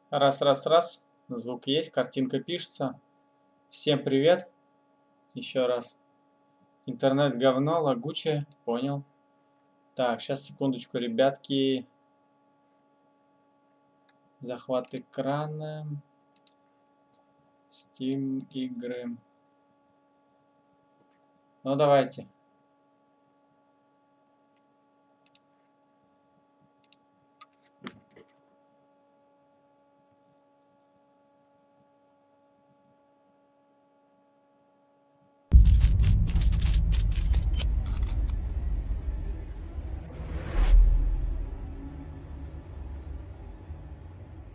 Раз, раз, раз. Звук есть, картинка пишется. Всем привет. Еще раз. Интернет говно, лагучее. Понял. Так, сейчас секундочку, ребятки. Захват экрана. Steam игры. Ну давайте.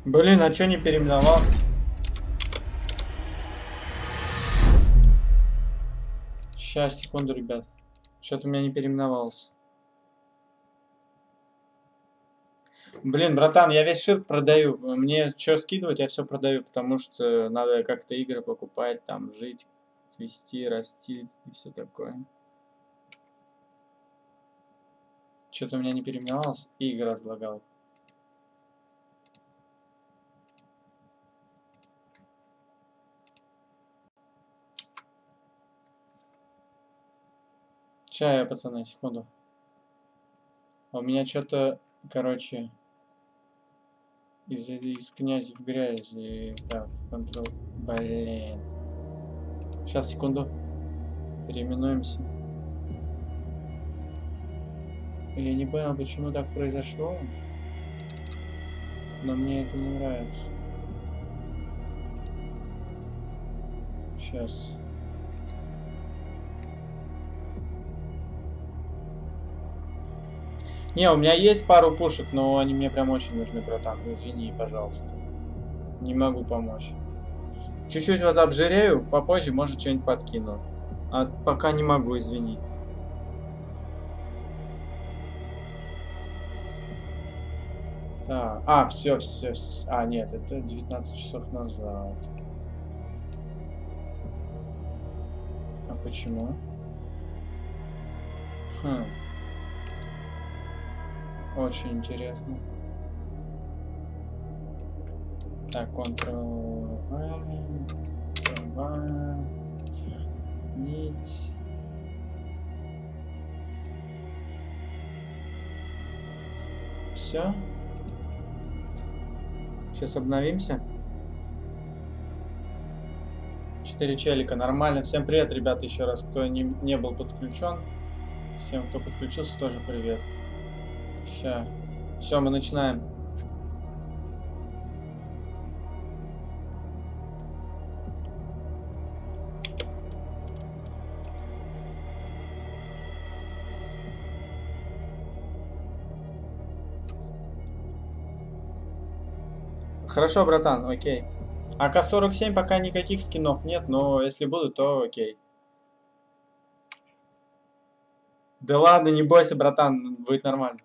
Блин, а чё не переименовался? Сейчас, секунду, ребят. Что-то у меня не переименовался. Блин, братан, я весь ширк продаю. Мне что скидывать, я все продаю, потому что надо как-то игры покупать, там, жить, цвести, расти и все такое. Что-то у меня не переименовалось, и игра залагала. Чая, пацаны, секунду. У меня что-то, короче, из князя в грязи. Так, контрол. Блин. Сейчас, секунду. Переименуемся. Я не понял, почему так произошло. Но мне это не нравится. Сейчас. Не, у меня есть пару пушек, но они мне прям очень нужны, братан. Извини, пожалуйста. Не могу помочь. Чуть-чуть вот обжирею, попозже, может, что-нибудь подкину. А пока не могу, извини. Так, все. А, нет, это 19 часов назад. А почему? Хм. Очень интересно. Так, Ctrl-V, нить. Все. Сейчас обновимся. 4 челика, нормально. Всем привет, ребята, еще раз, кто не был подключен. Всем, кто подключился, тоже привет. Ща. Все, мы начинаем. Хорошо, братан, окей. АК-47 пока никаких скинов нет, но если будут, то окей. Да ладно, не бойся, братан, будет нормально.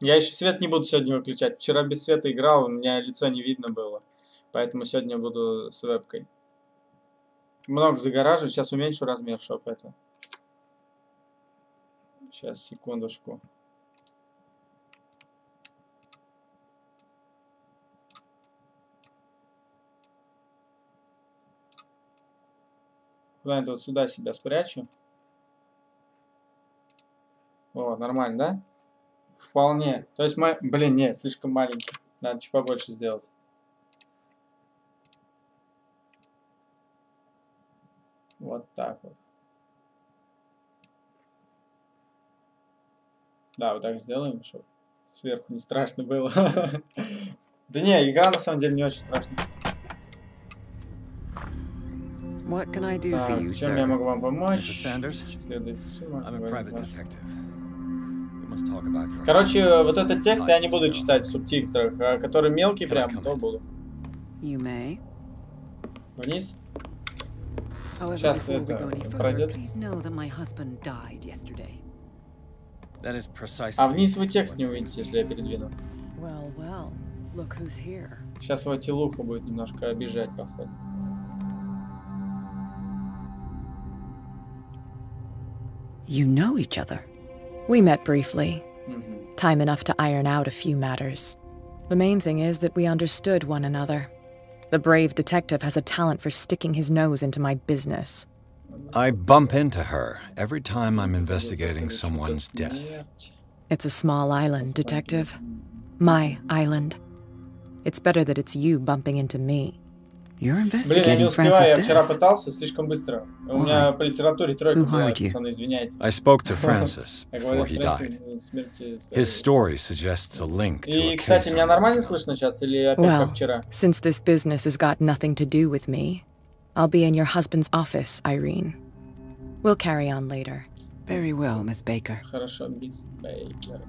Я еще свет не буду сегодня выключать. Вчера без света играл, у меня лицо не видно было. Поэтому сегодня буду с вебкой. Много загораживаю, сейчас уменьшу размер, чтобы это. Сейчас, секундочку. Куда-нибудь вот сюда себя спрячу. О, нормально, да? Вполне. То есть, блин, нет, слишком маленький. Надо чуть побольше сделать. Вот так вот. Да, вот так сделаем, чтобы сверху не страшно было. Да не, игра на самом деле не очень страшная. Так, чем я могу вам помочь? Короче, вот этот текст я не буду читать в субтитрах, а который мелкий прям, то буду. Вниз. Сейчас это пройдет. А вниз вы текст не увидите, если я передвину. Сейчас его телуха будет немножко обижать, походу. You know each other. We met briefly. Time enough to iron out a few matters. The main thing is that we understood one another. The brave detective has a talent for sticking his nose into my business. I bump into her every time I'm investigating someone's death. It's a small island, detective. My island. It's better that it's you bumping into me. You're Блин, я не investigating успеваю, я Francis' вчера death. пытался слишком быстро. У меня по литературе тройка Who была, hired you? пацаны, извиняйте. I spoke to Francis Я говорю, before he died. смерти... His story suggests a link to И, a кстати, case меня I'm нормально working on. слышно сейчас или опять как Well, вчера? since this business has got nothing to do with me, I'll be in your husband's office, Irene. We'll carry on later. Very well, Miss Baker. Хорошо, мисс Бейкер.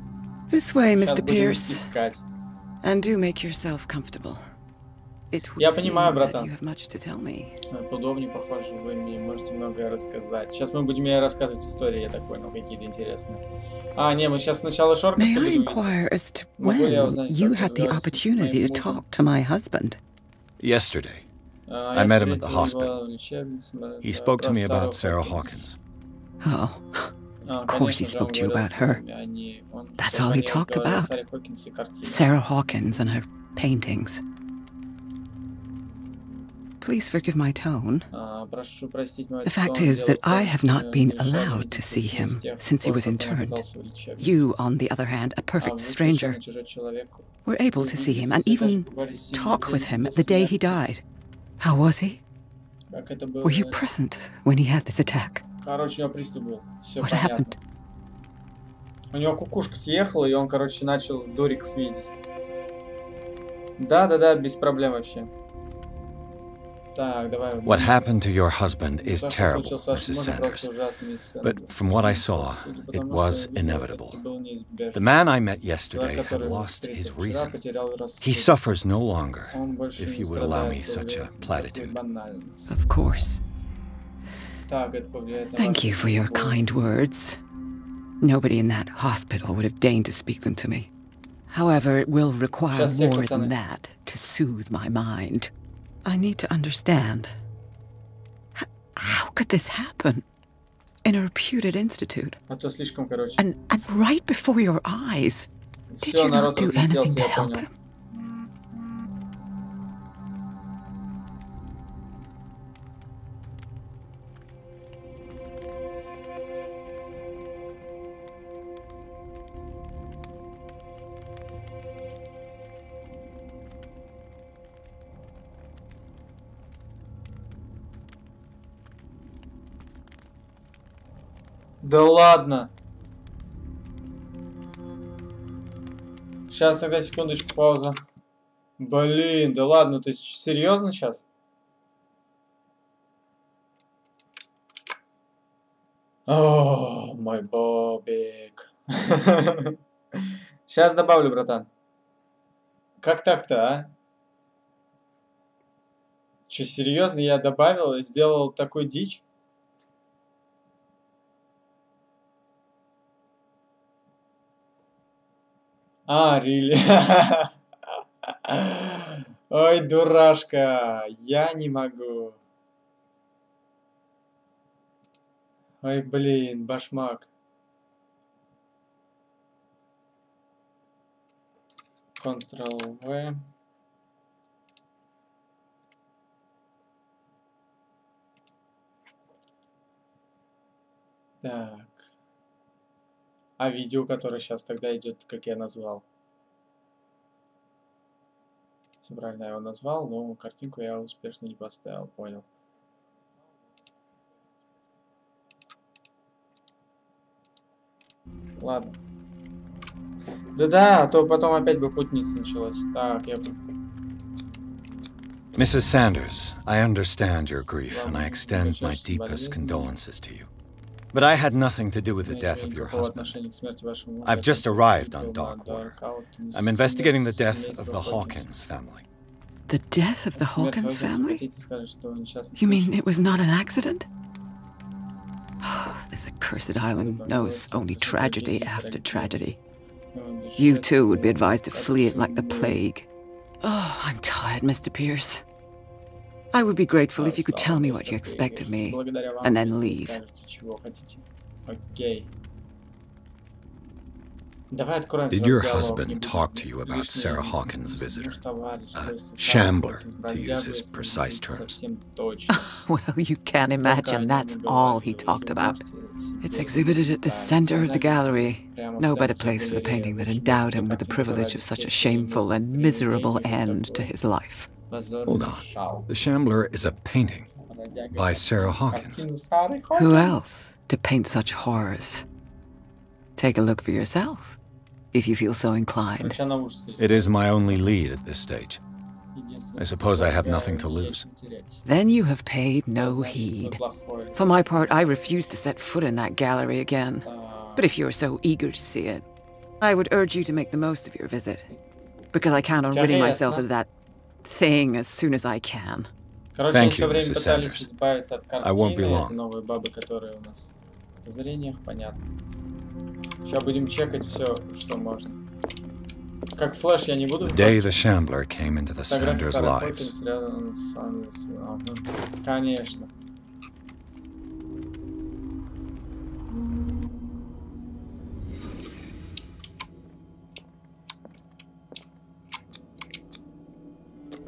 This way, Сейчас Mr. будем Pierce. искать. And do make yourself comfortable. It would Я seem понимаю, that братан. you have much to tell me. Удобнее, похоже, вы мне можете многое рассказать. Сейчас мы будем ей рассказывать истории, я так понял, какие-то интересные. А, не, мы сейчас сначала шоркаться May I будем. inquire as to Могу ли я when узнать, you как had the называется opportunity to моим мужем? talk to my husband? Yesterday, Я met him at the встретил его hospital. в лечебнице, he spoke to про me Сару about Sarah Хокинс. Oh, Of course he spoke to you about her. That's all he talked about. Sarah Hawkins and her paintings. Please forgive my tone. The fact is that I have not been allowed to see him since he was interned. You, on the other hand, a perfect stranger, were able to see him and even talk with him the day he died. How was he? Were you present when he had this attack? Короче, у него приступ был. Все What понятно. happened? У него кукушка съехала, и он, короче, начал дуриков видеть. Да-да-да, без проблем вообще. Так, давай. What happened to your husband is terrible, Mrs. Sanders. But from what I saw, it was inevitable. The man I met yesterday had lost his reason. He suffers no longer, if you would allow me such a platitude. Of course. Thank you for your kind words. Nobody in that hospital would have deigned to speak them to me. However, it will require more than that to soothe my mind. I need to understand. How could this happen? In a reputed institute? And right before your eyes? Did you not do anything to help him? Да ладно. Сейчас тогда секундочку, пауза. Блин, да ладно, ты серьезно сейчас? О, мой бобик. Сейчас добавлю, братан. Как так-то, а? Че, серьезно, я добавил и сделал такую дичь? А, рили. Ой, дурашка. Я не могу. Ой, блин, башмак. Ctrl-V. Так. А видео, которое сейчас тогда идет, как я назвал. Все правильно я его назвал, но картинку я успешно не поставил, понял. Ладно. Да-да, а то потом опять бы путница началась. Так, я... Mrs. Sanders, I understand your grief, and I extend my deepest condolences to you. But I had nothing to do with the death of your husband. I've just arrived on Darkwater. I'm investigating the death of the Hawkins family. The death of the Hawkins family? You mean it was not an accident? This accursed island knows only tragedy after tragedy. You too would be advised to flee it like the plague. Oh, I'm tired, Mr. Pierce. I would be grateful if you could tell me what you expect of me, and then leave. Окей. Did your husband talk to you about Sarah Hawkins' visitor? A shambler, to use his precise terms. Well, you can imagine that's all he talked about. It's exhibited at the center of the gallery. No better place for the painting that endowed him with the privilege of such a shameful and miserable end to his life. Hold on. The Shambler is a painting by Sarah Hawkins. Who else to paint such horrors? Take a look for yourself, if you feel so inclined. It is my only lead at this stage. I suppose I have nothing to lose. Then you have paid no heed. For my part, I refuse to set foot in that gallery again. But if you're so eager to see it, I would urge you to make the most of your visit. Because I count on ridding myself of that thing as soon as I can. Thank you, Mrs. Sanders. I won't be long. Сейчас будем чекать все, что можно. Как флеш я не буду. The day the Shambler came into the Sanders' lives. Конечно.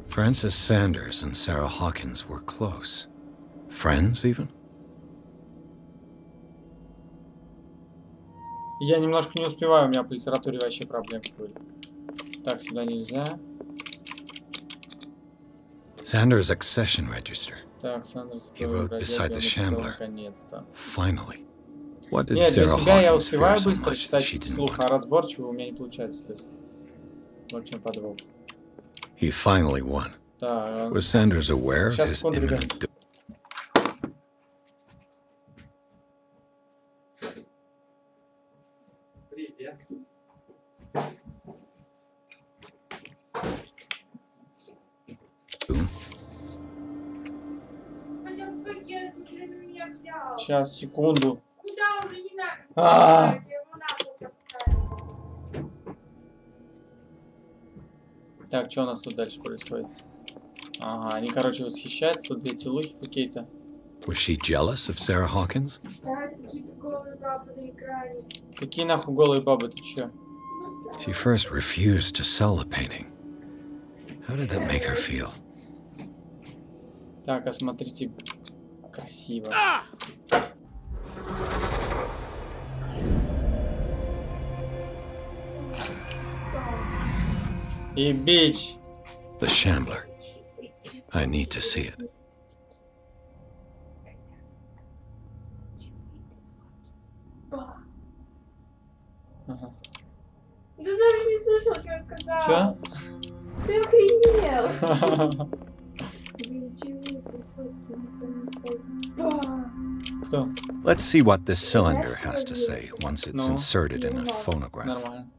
Frances Sanders and Sarah Hawkins were close. Friends, even? Я немножко не успеваю, у меня по литературе вообще проблемы были. Так, сюда нельзя. Sanders' accession register. Так, Сандерс. He wrote beside the Shambler. Finally. What did Нет, для Sarah себя я Hawkins успеваю fear so быстро much that читать she didn't вслух, а want? разборчиво у меня не получается. То есть, вот в чем подвох. He finally won. Да, Was Sanders aware of Сейчас, his секунду, ребят. imminent doom? Привет. Сейчас, секунду. Куда уже не надо? Так, что у нас тут дальше происходит? Ага, они, короче, восхищаются. Тут две телухи какие-то. Was she jealous of Sarah Hawkins? Какие нахуй голые бабы, ты чё? She first refused to sell the painting. How did that make her feel? Так, а смотрите, красиво. И бич. The Shambler. I need to see it. Ага. Ты даже не слышал, что я сказала. Чё? Ты охренел. Кто? Let's see what this cylinder has to say once it's inserted in a phonograph. Нормально.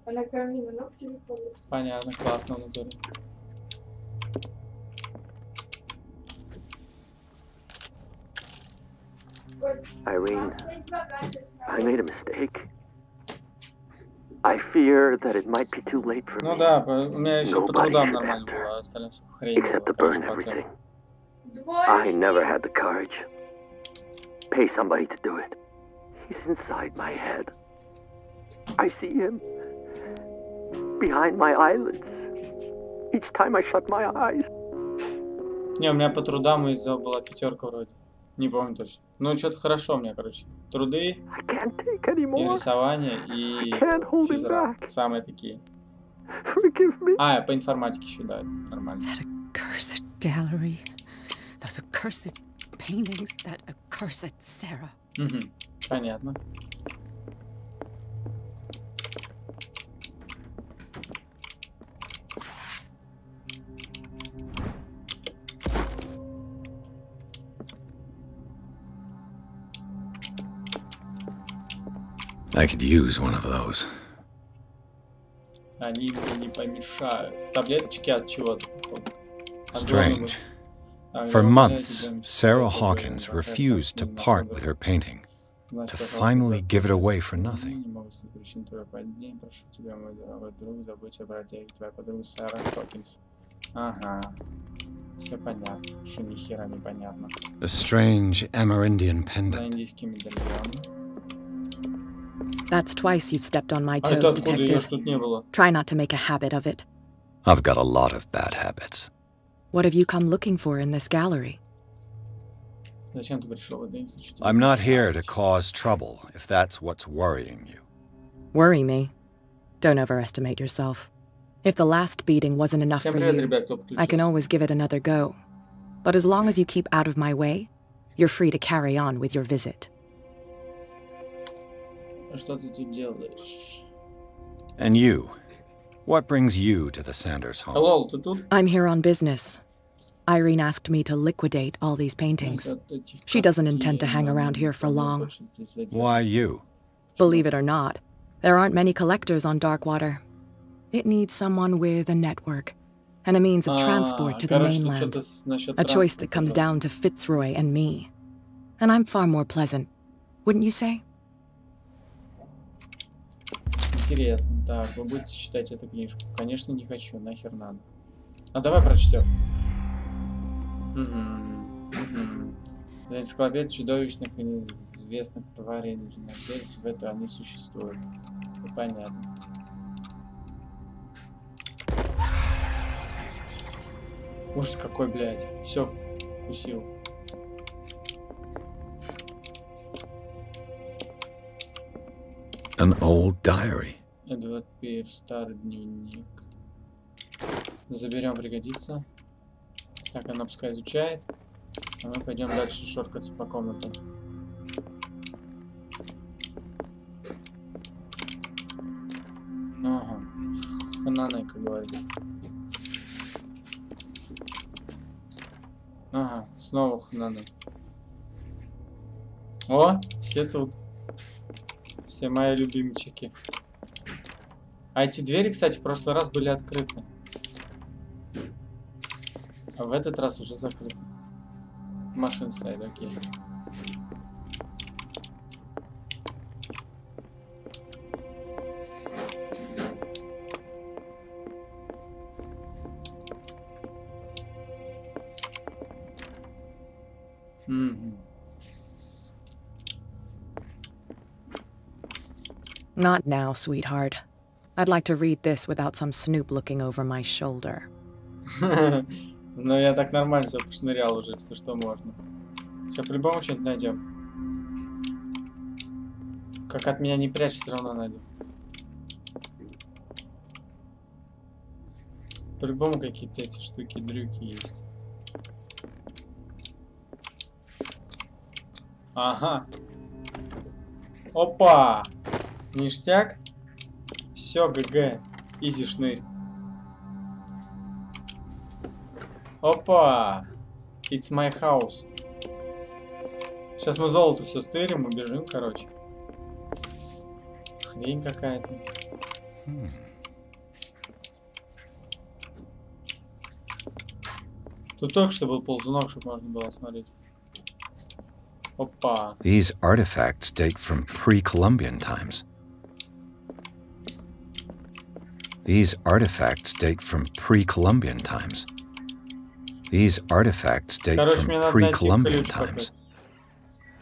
Понятно, классно внутри. Irene, I made a mistake. I fear that it might be too late for Ну me. да, у меня еще по трудам нормально было, а остальное все хрень. Except to burn everything. I never had the courage. Pay somebody to do it. He's inside my head. I see him behind my eyelids. Each time I shut my eyes. Не, у меня по трудам из-за была пятерка вроде. Не помню точно. Ну, что-то хорошо у меня, короче. Труды, и рисование, и физра. Самые такие. А, по информатике еще, да, нормально. That accursed gallery. Those accursed paintings, that accursed Sarah. Угу, понятно. I could use one of those. Они мне не помешают. Таблеточки от чего-то. Strange. For months, Sarah Hawkins refused to part with her painting, to finally give it away for nothing. Ага. Все понятно. Что ни хера непонятно. A strange Amerindian На pendant. индийский медальон. That's twice you've stepped on my toes, detective. Try not to make a habit of it. I've got a lot of bad habits. What have you come looking for in this gallery? I'm not here to cause trouble, if that's what's worrying you. Worry me? Don't overestimate yourself. If the last beating wasn't enough for you, I can always give it another go. But as long as you keep out of my way, you're free to carry on with your visit. And you? What brings you to the Sanders home? I'm here on business. Irene asked me to liquidate all these paintings. She doesn't intend to hang around here for long. Why you? Believe it or not, there aren't many collectors on Darkwater. It needs someone with a network and a means of transport to the mainland. A choice that comes down to Fitzroy and me. And I'm far more pleasant, wouldn't you say? Интересно. Так, вы будете читать эту книжку? Конечно, не хочу. Нахер надо. А давай прочтем. Энциклопедия чудовищных и неизвестных тварей. Нужно верить в это, они существуют. Ну, понятно. Ужас какой, блядь. Все вкусил. An old diary. Эдвард Пир, старый дневник. Заберем, пригодится. Так, она пускай изучает. А мы пойдем дальше шоркаться по комнатам. Ага. Хананы, как говорится. Ага, снова хананы. О, все тут. Все мои любимчики. А эти двери, кстати, в прошлый раз были открыты. А в этот раз уже закрыты. Машин стоит, окей. Not now, sweetheart. I'd like to read this without some snoop looking over my shoulder. Но я так нормально все пошнырял уже, все что можно. Сейчас по-любому что-нибудь найдем. Как от меня не прячь, все равно найду. По-любому какие-то эти штуки-дрюки есть. Ага. Опа! Ништяк. Все, ГГ. Изи шнырь. Опа! It's my house. Сейчас мы золото все стырим, убежим, короче. Хрень какая-то. Тут только что был ползунок, чтобы можно было смотреть. Опа. These artifacts date from pre-Columbian times. These artifacts date from pre-Columbian times. These artifacts date from pre-Columbian times.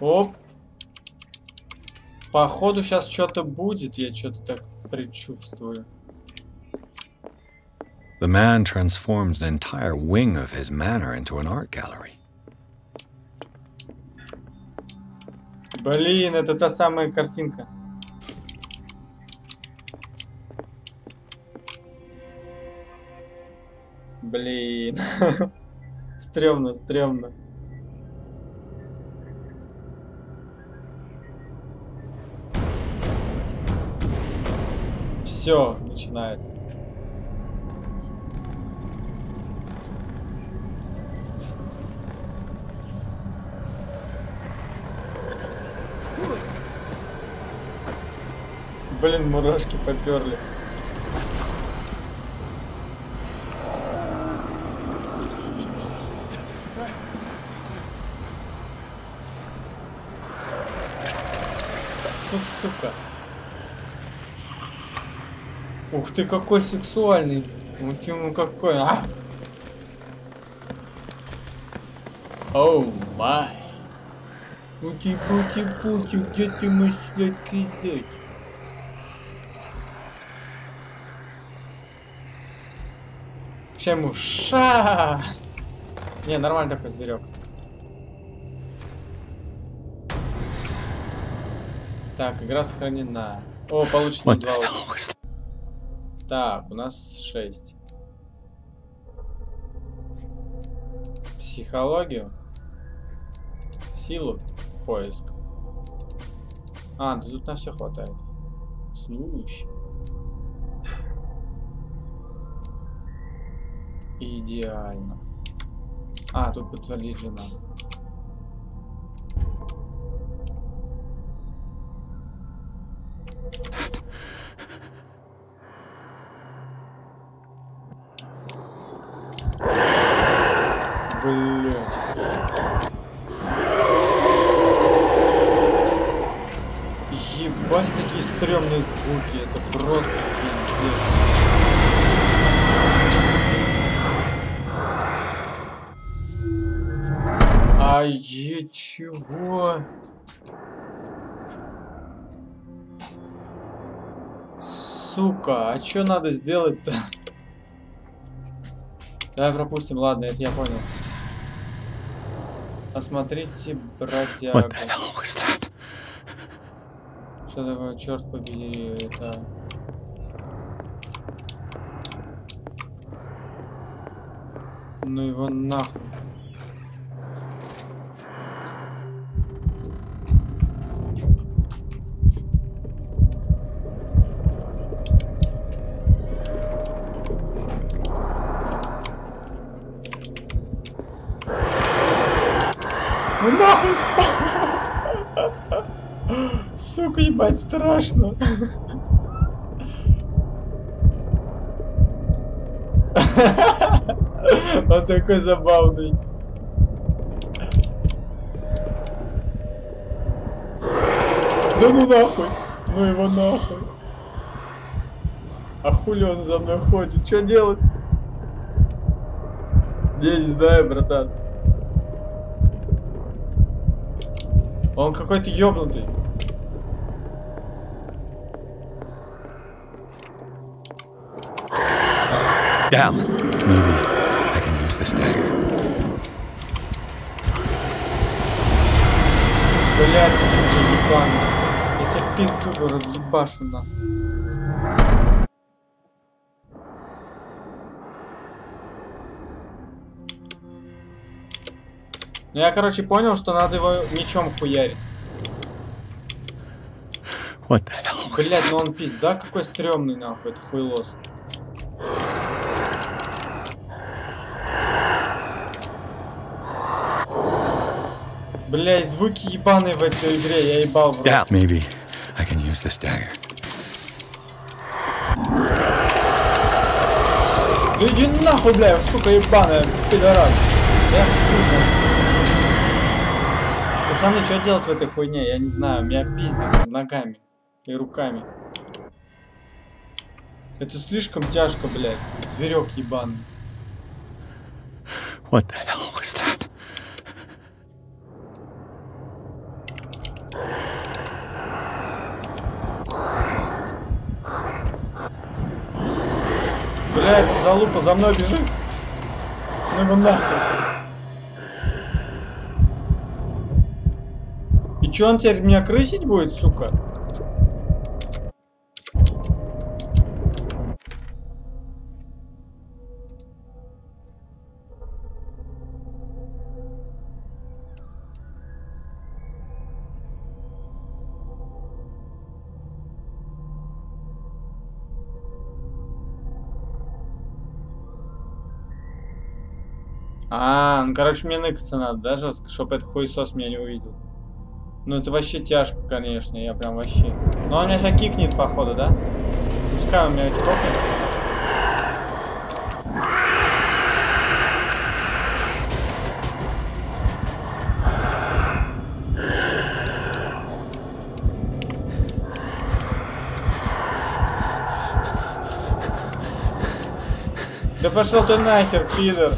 Оп. Походу сейчас что-то будет, я что-то так предчувствую. The man transformed an entire wing of his manor into an art gallery. Блин, это та самая картинка. Блин. Стрёмно, стрёмно. Все начинается. Блин, мурашки поперли. Фу, сука. Ух ты, какой сексуальный. Ну какой. А! Оу май. Пути-пути-пути, где ты можешь сладкий дать? Чему? Ша! Не, нормальный такой зверек. Так, игра сохранена. О, получится 2 очка. Так, у нас 6. Психологию. Силу. Поиск. А, да тут на все хватает. Слушай. Идеально. А, тут подтвердить же надо. Блять. Ебать, какие стрёмные звуки. Это просто пиздец. Ай, чего? Сука, а чё надо сделать-то? Давай пропустим, ладно, это я понял. Посмотрите, бродяга. Что такое, черт побери, это... Ну его нахуй. Ну нахуй! Сука, ебать, страшно. Он такой забавный. Да ну нахуй! Ну его нахуй! А хули он за мной ходит? Что делать? Я не знаю, братан. Он какой-то ёбнутый. Damn. Maybe I can use this dagger. Блять, ты ебаный. Я тебя в пизду разъебашу на. Ну я, короче, понял, что надо его мечом хуярить. Блять, ну он пизда какой стрёмный, нахуй, это хуйлос. Блять, звуки ебаные в этой игре, я ебал. Yeah, maybe I can use this dagger. Да иди нахуй, бля, сука ебаная, пидорас. Я хуй. Пацаны, что делать в этой хуйне? Я не знаю, меня пиздят ногами и руками. Это слишком тяжко, блядь. Зверек ебаный. What the hell was that? Бля, это залупа за мной бежит. Ну его нахуй. И чё, он теперь меня крысить будет, сука? А, ну короче, мне ныкаться надо, даже, чтобы этот хуесос меня не увидел. Ну это вообще тяжко, конечно, я прям вообще. Но он меня сейчас кикнет, походу, да? Пускай он меня чпокнет. Да пошел ты нахер, пидор.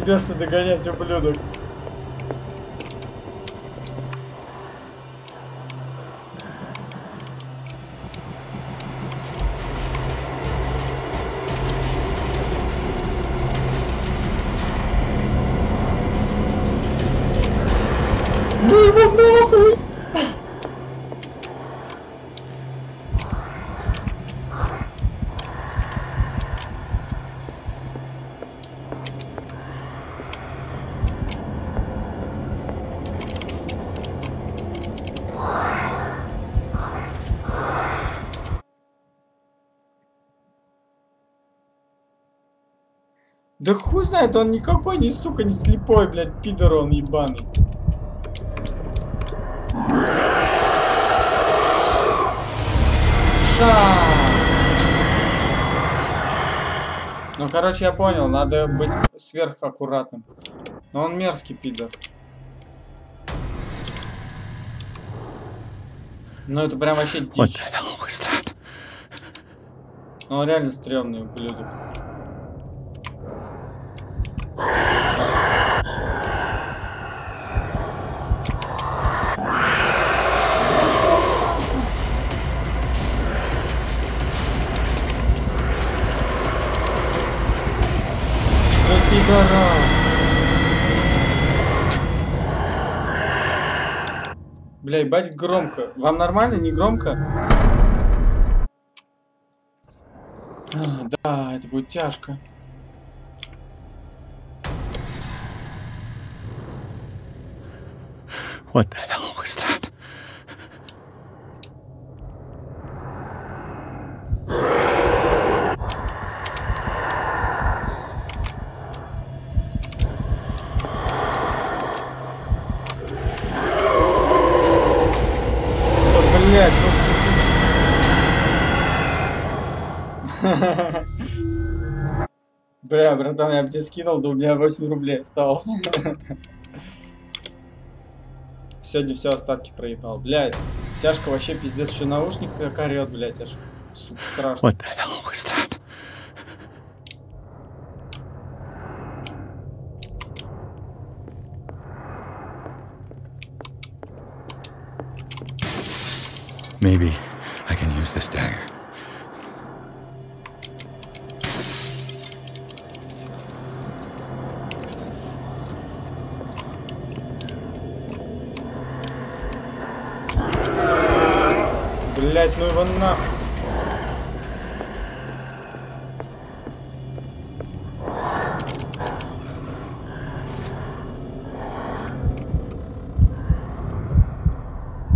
Заебешься догонять, ублюдок. Ну его нахуй! Да хуй знает, он никакой не, сука, не слепой, блядь, пидор он ебаный. Ну, короче, я понял, надо быть сверхаккуратным. Но он мерзкий пидор. Ну, это прям вообще дичь. Ну, он реально стрёмный ублюдок. Бля, ебать громко. Вам нормально, не громко? Да, это будет тяжко. What the hell was that? Бля, братан, я бы тебе скинул, да у меня 8 рублей осталось. Сегодня все остатки проебал. Блядь, тяжко вообще пиздец, еще наушник как орет, блядь, аж страшно. What the hell was that? Maybe I can use this dagger. Блять, ну его нахуй.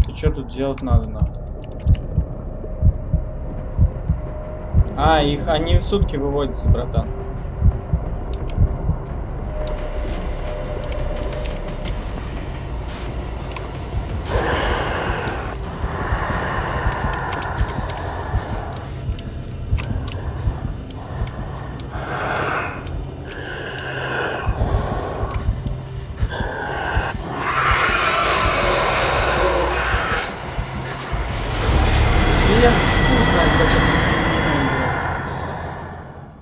И что тут делать надо нахуй? А, их они в сутки выводятся, братан.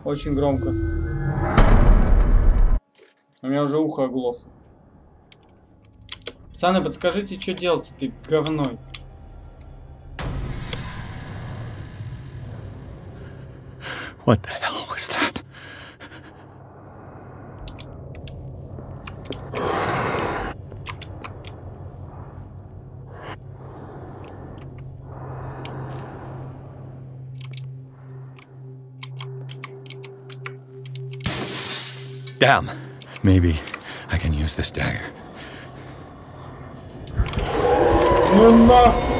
Очень громко. У меня уже ухо оглохло. Пацаны, подскажите, что делать с этой говной? What the hell was that? Damn. Maybe I can use this dagger. Ну нахуй!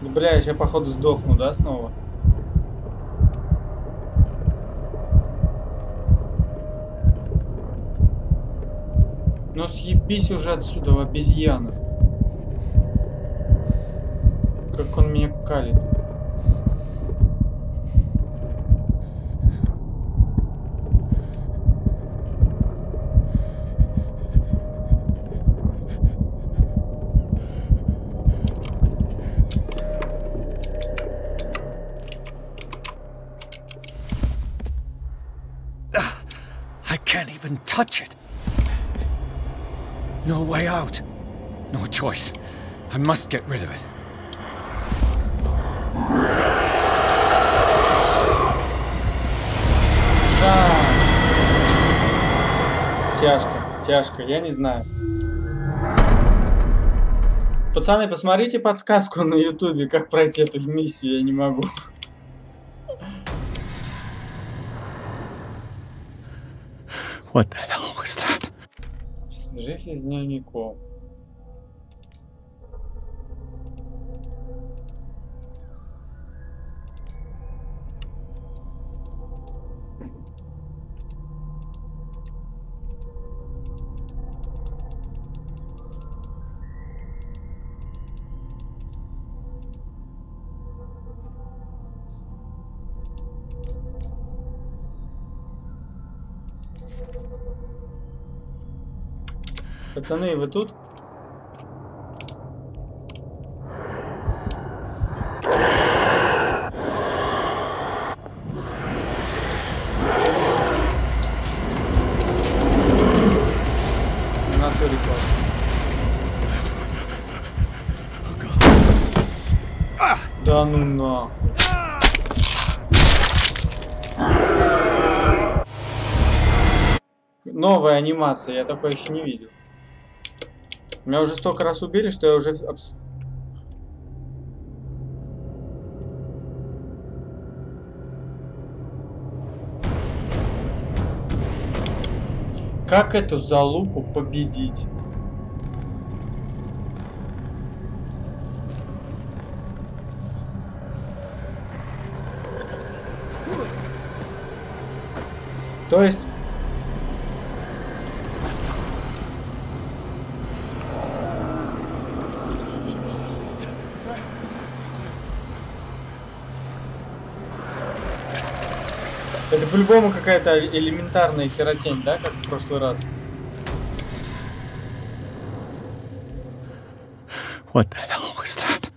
Бля, я походу сдохну, да, снова? Ну съебись уже отсюда, обезьяна. Как он меня калит. I can't even touch it. No way out. No choice. I must get rid of it. Тяжко, тяжко, я не знаю. Пацаны, посмотрите подсказку на ютубе, как пройти эту миссию, я не могу. What the hell was that? Свяжись с дневником. Пацаны, вы тут? Да ну нахуй. Новая анимация, я такое еще не видел. Меня уже столько раз убили, что я уже... Как эту залупу победить? То есть... Это по-любому какая-то элементарная херотень, да, как в прошлый раз? What the hell was that?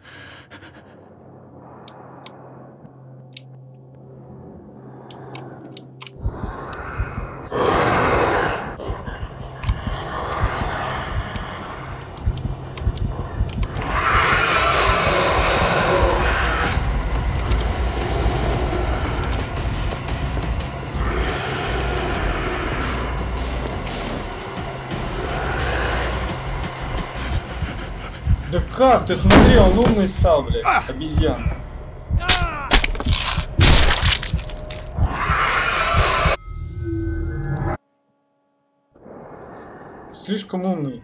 Да как? Ты смотри, он умный стал, блядь, обезьян. Слишком умный.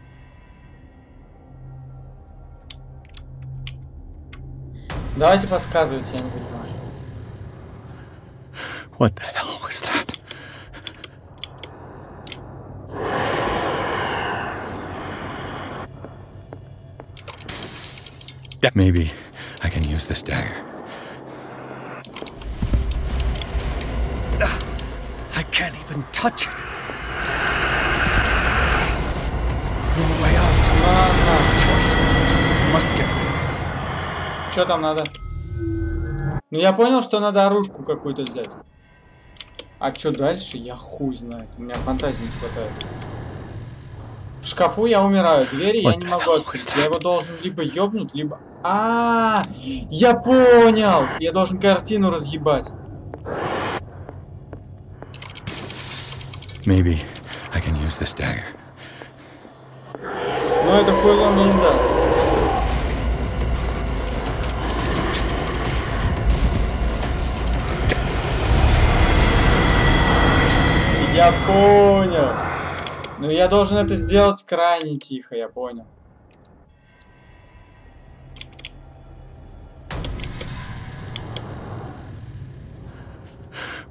Давайте подсказывайте, я не понимаю. What the hell was that? Maybe I can use this dagger. I can't even touch it. No way out. No choice. Must get rid of it. Что там надо? Ну я понял, что надо оружку какую-то взять. А что дальше? Я хуй знает. У меня фантазии не хватает. В шкафу я умираю. Двери я не могу открыть. Я его должен либо ёбнуть, либо... Я понял! Я должен картину разъебать. Maybe I can use this dagger. Но это хуйло мне не даст. Я понял. Но я должен это сделать крайне тихо, я понял.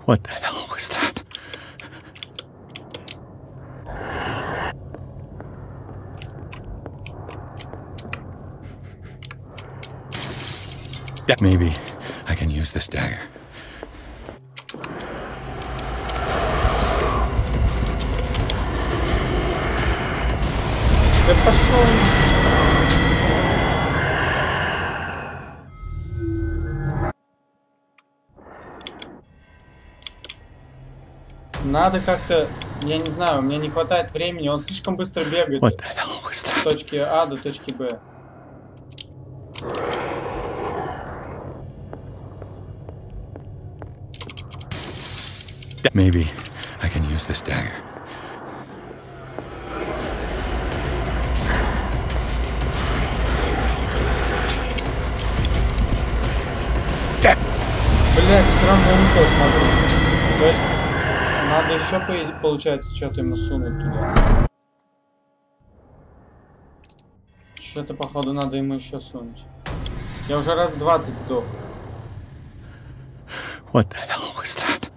What the hell was that? Maybe I can use this dagger. Да пошел. Надо как-то, я не знаю, у меня не хватает времени, он слишком быстро бегает с точки А до точки Б. Maybe I can use this dagger. Блять, все равно не то смотрю. То есть надо еще, получается, что-то ему сунуть туда. Что-то, походу, надо ему еще сунуть. Я уже раз 20 сдох. What the hell was that?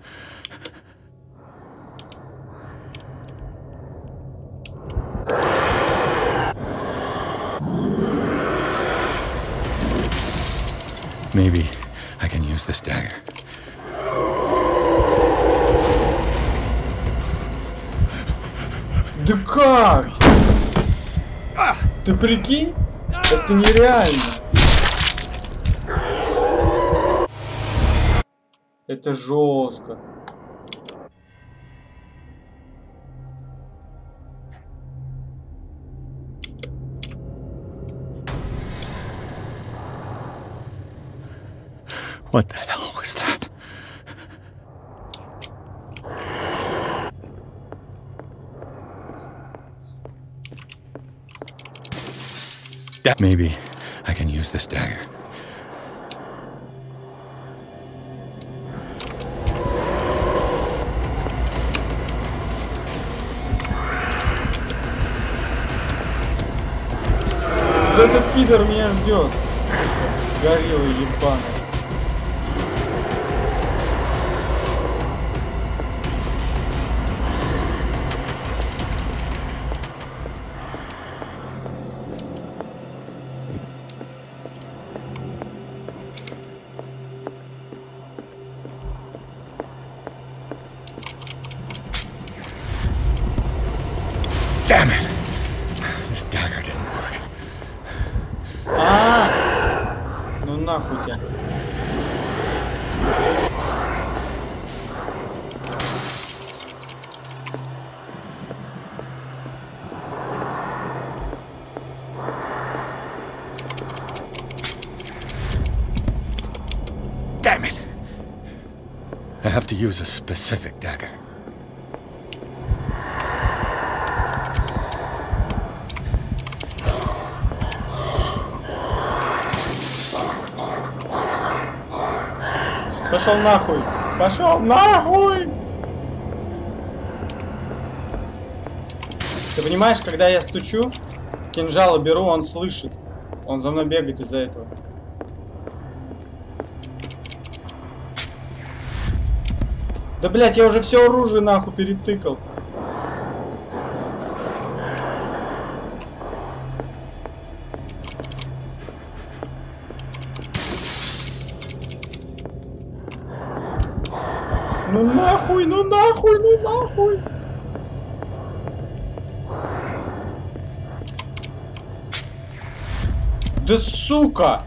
Maybe I can use this dagger. Да как? Ты прикинь? Это нереально. Это жестко. What the hell was that? Maybe I can use this dagger. Да этот пидор меня ждет. Горилла ебаная. Damn it! This dagger didn't work. Ну нахуй тебя. Damn it! I have to use a specific dagger. Пошел нахуй! Пошел нахуй! Ты понимаешь, когда я стучу, кинжала беру, он слышит. Он за мной бегает из-за этого. Да блять, я уже все оружие нахуй перетыкал. Ну нахуй, ну нахуй, ну нахуй. Да сука!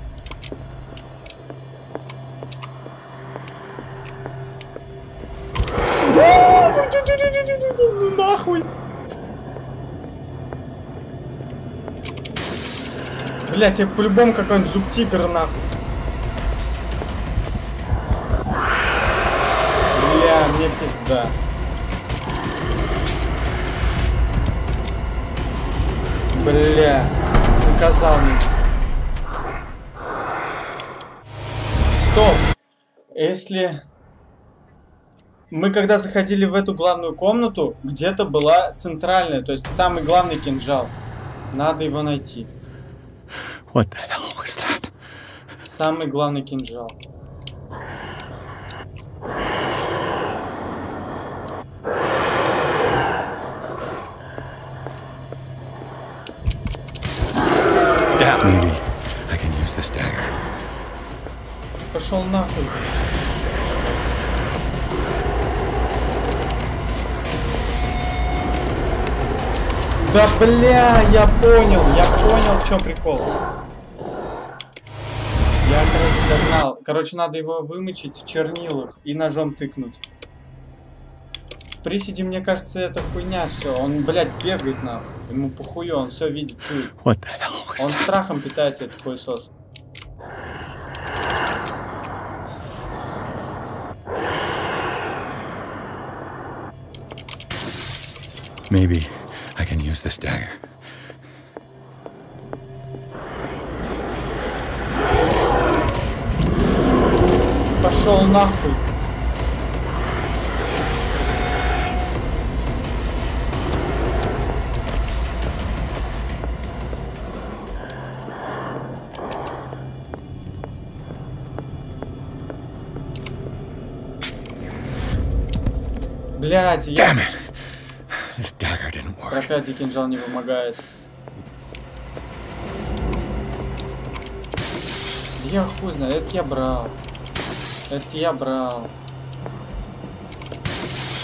Ну нахуй! Блять, я по-любому какой-нибудь зуб-тигр нахуй. Бля, мне пизда. Бля, наказал меня. Стоп! Если... Мы когда заходили в эту главную комнату, где-то была центральная, то есть самый главный кинжал. Надо его найти. What the hell was that? Самый главный кинжал. Maybe I can use this dagger. Пошел нахуй. Да бля, я понял, в чем прикол. Я, короче, догнал. Короче, надо его вымочить в чернилах и ножом тыкнуть. В приседе, мне кажется, это хуйня все. Он, блядь, бегает нахуй. Ему похую, он все видит, чует. Он страхом питается, этот хуесос. Maybe I can use this dagger. Пошел нахуй. Блядь, я... Проклятие, кинжал не помогает. Я хуй знаю, это я брал.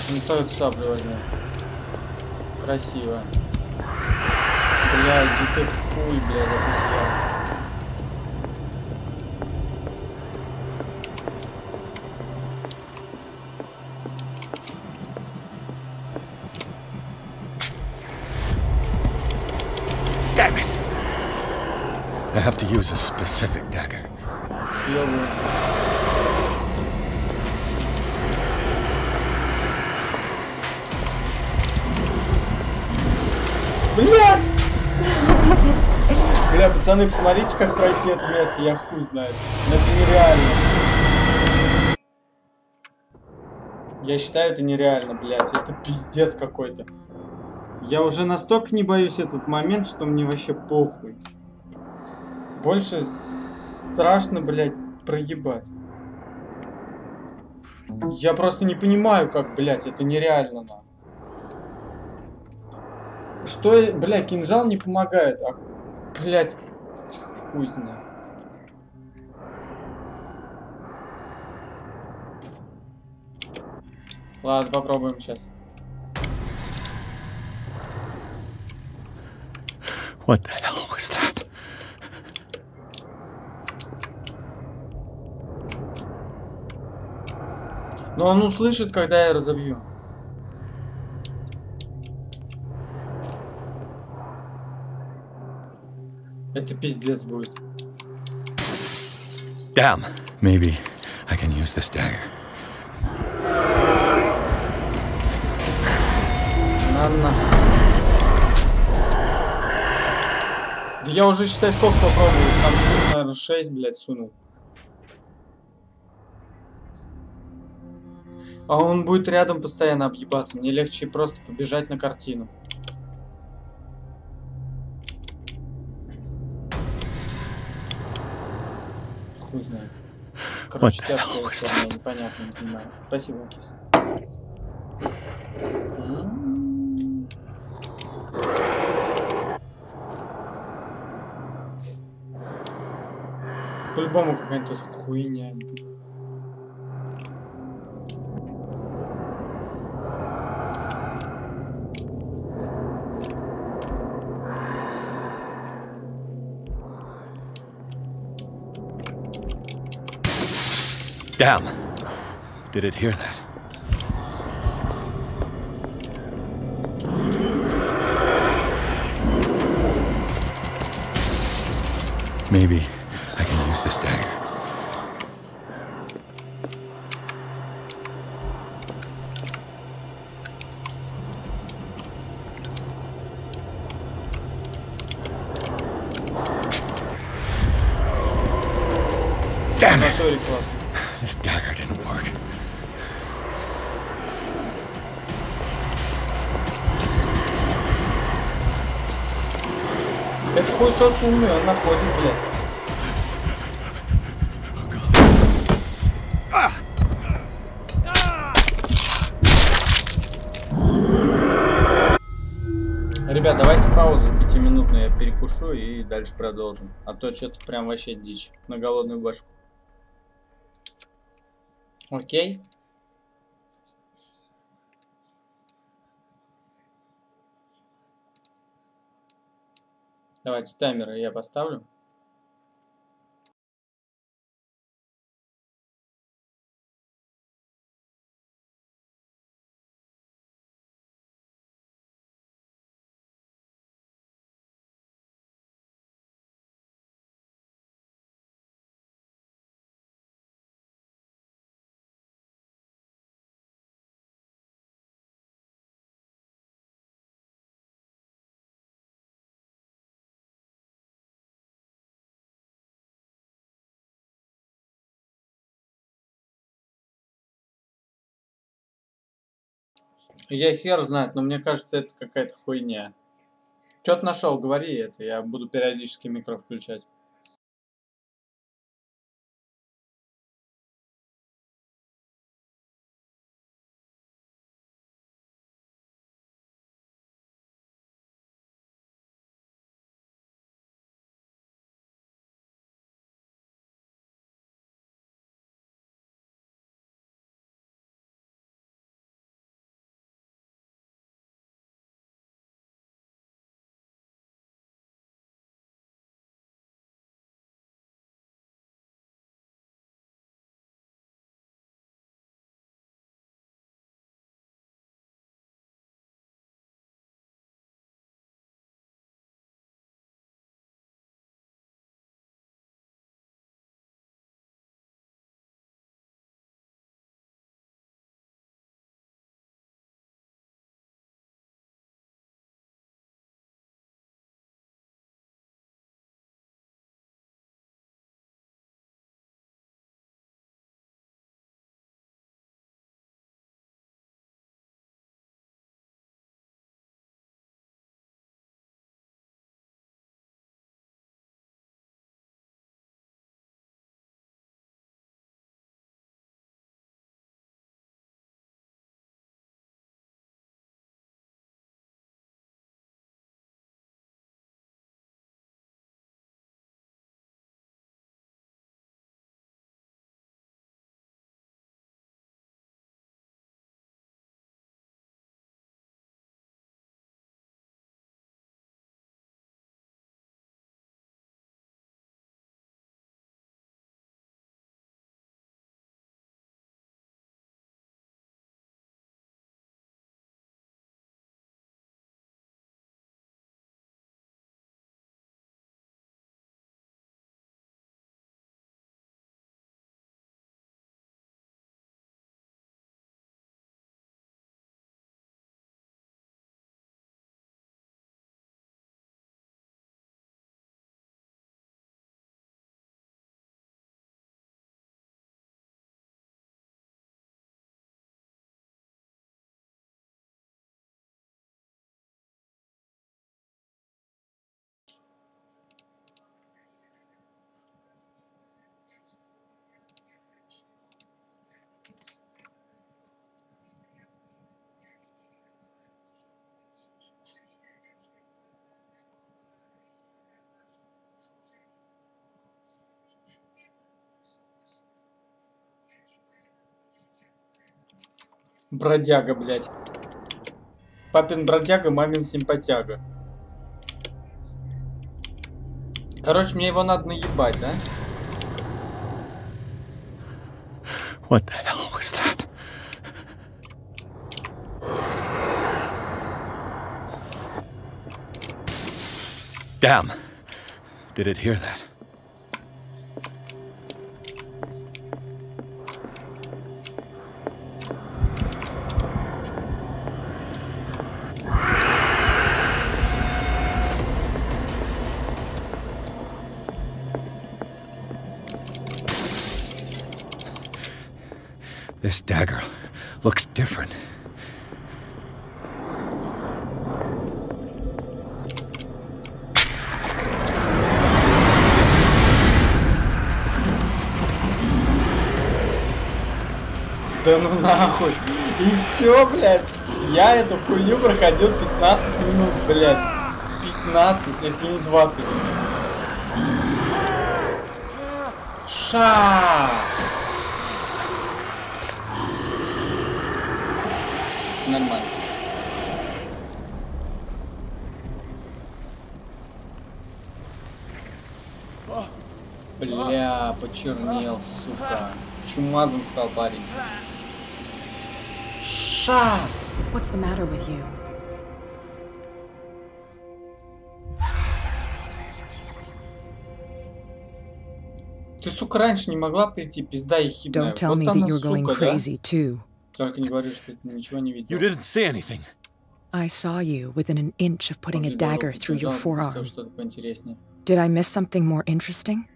Ну то эту саблю возьму. Красиво. Бля, иди ты в хуй, бля, запустил. I have to use a specific dagger. Блядь! Бля, пацаны, посмотрите, как пройти это место, я хуй знаю. Это нереально. Я считаю, это нереально, блядь. Это пиздец какой-то. Я уже настолько не боюсь этот момент, что мне вообще похуй. Больше страшно, блядь, проебать. Я просто не понимаю, как, блядь, это нереально, на. Что, блядь, кинжал не помогает, а, блядь, хуй знает. Ладно, попробуем сейчас. What the hell was that? Но он услышит, когда я разобью. Это пиздец будет. Damn. Maybe I can use this dagger. Ладно. Да я уже, считай, сколько попробую. Там, наверное, 6, блядь, сунул. А он будет рядом постоянно объебаться. Мне легче просто побежать на картину. Хуй знает. Короче, тяжкое исполнение, непонятно, не понимаю. Спасибо, кис. По-любому какая-то хуйня. Damn. Did it hear that? Maybe I can use this dagger. Damn it! This dagger didn't work. Это хуесос умный, он находит, блядь. Ребят, давайте паузу 5-минутную, я перекушу и дальше продолжим. А то что-то прям вообще дичь на голодную башку. Окей. Давайте таймеры я поставлю. Я хер знает, но мне кажется, это какая-то хуйня. Что-то нашел, говори это, я буду периодически микро включать. Бродяга, блядь. Папин бродяга, мамин симпатяга. Короче, мне его надо наебать, да? What the hell was that? Damn. Did it hear that? This dagger looks different. Да ну нахуй. И все, блядь. Я эту хуйню проходил 15 минут, блядь. 15, если не 20. Ша! Нормально. Бля, почернел, сука. Чумазом стал парень. Ша! What's the matter with you? Ты, сука, раньше не могла прийти, пизда ехидная. Don't tell me that you're going crazy too. Только не говори, что ты ничего не видел. You didn't see anything. I saw you within an inch of putting a dagger through your forearm. Что-то поинтереснее. Did I miss something more interesting?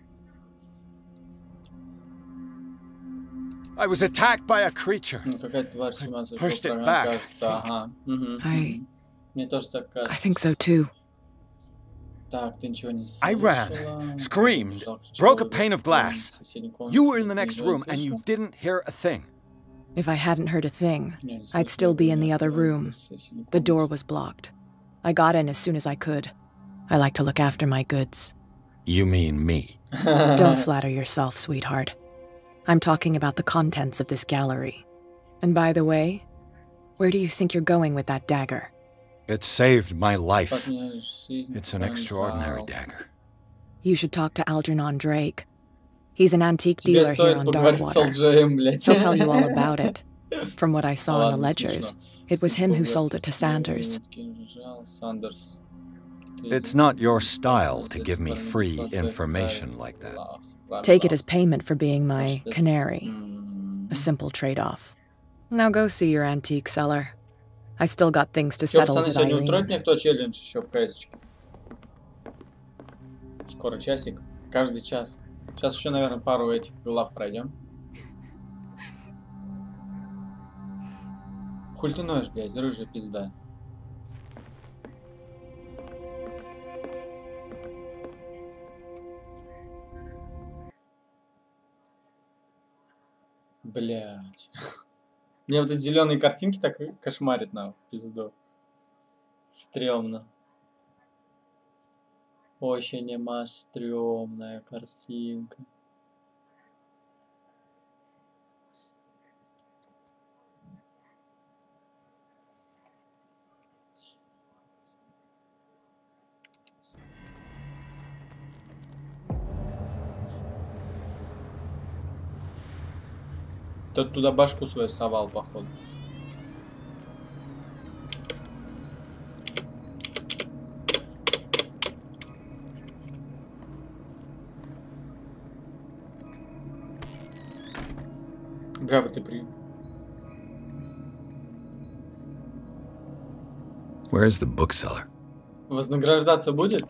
I was attacked by a creature. Ну, какая-то тварь с ума сошла, Pushed it back. кажется. Ага. Мне тоже так кажется. I think so too. Так, ты ничего не слышала. I ran, screamed, broke a pane of glass. You were in the next room and you didn't hear a thing. If I hadn't heard a thing, I'd still be in the other room. The door was blocked. I got in as soon as I could. I like to look after my goods. You mean me? Don't flatter yourself, sweetheart. I'm talking about the contents of this gallery. And by the way, where do you think you're going with that dagger? It saved my life. It's an extraordinary dagger. You should talk to Algernon Drake. He's an antique dealer here on Darkwater. He'll tell you all about it. From what I saw in the ledgers, it was him who sold it to Sanders. It's not your style to give me free information like that. Take it as payment for being my canary. A simple trade-off. Now go see your antique seller. I still got things to settle with Сегодня Irene. устроит мне кто челлендж еще в КС-чике? Скоро часик. Каждый час. Сейчас еще, наверное, пару этих глав пройдем. Хуль ты ноешь, блядь, рыжая пизда. Блядь. Мне вот эти зеленые картинки так кошмарят на пизду. Стрёмно. Очень стрёмная картинка. Тот туда башку свою совал, походу. Браво, ты при... Where's the bookseller? Вознаграждаться будет?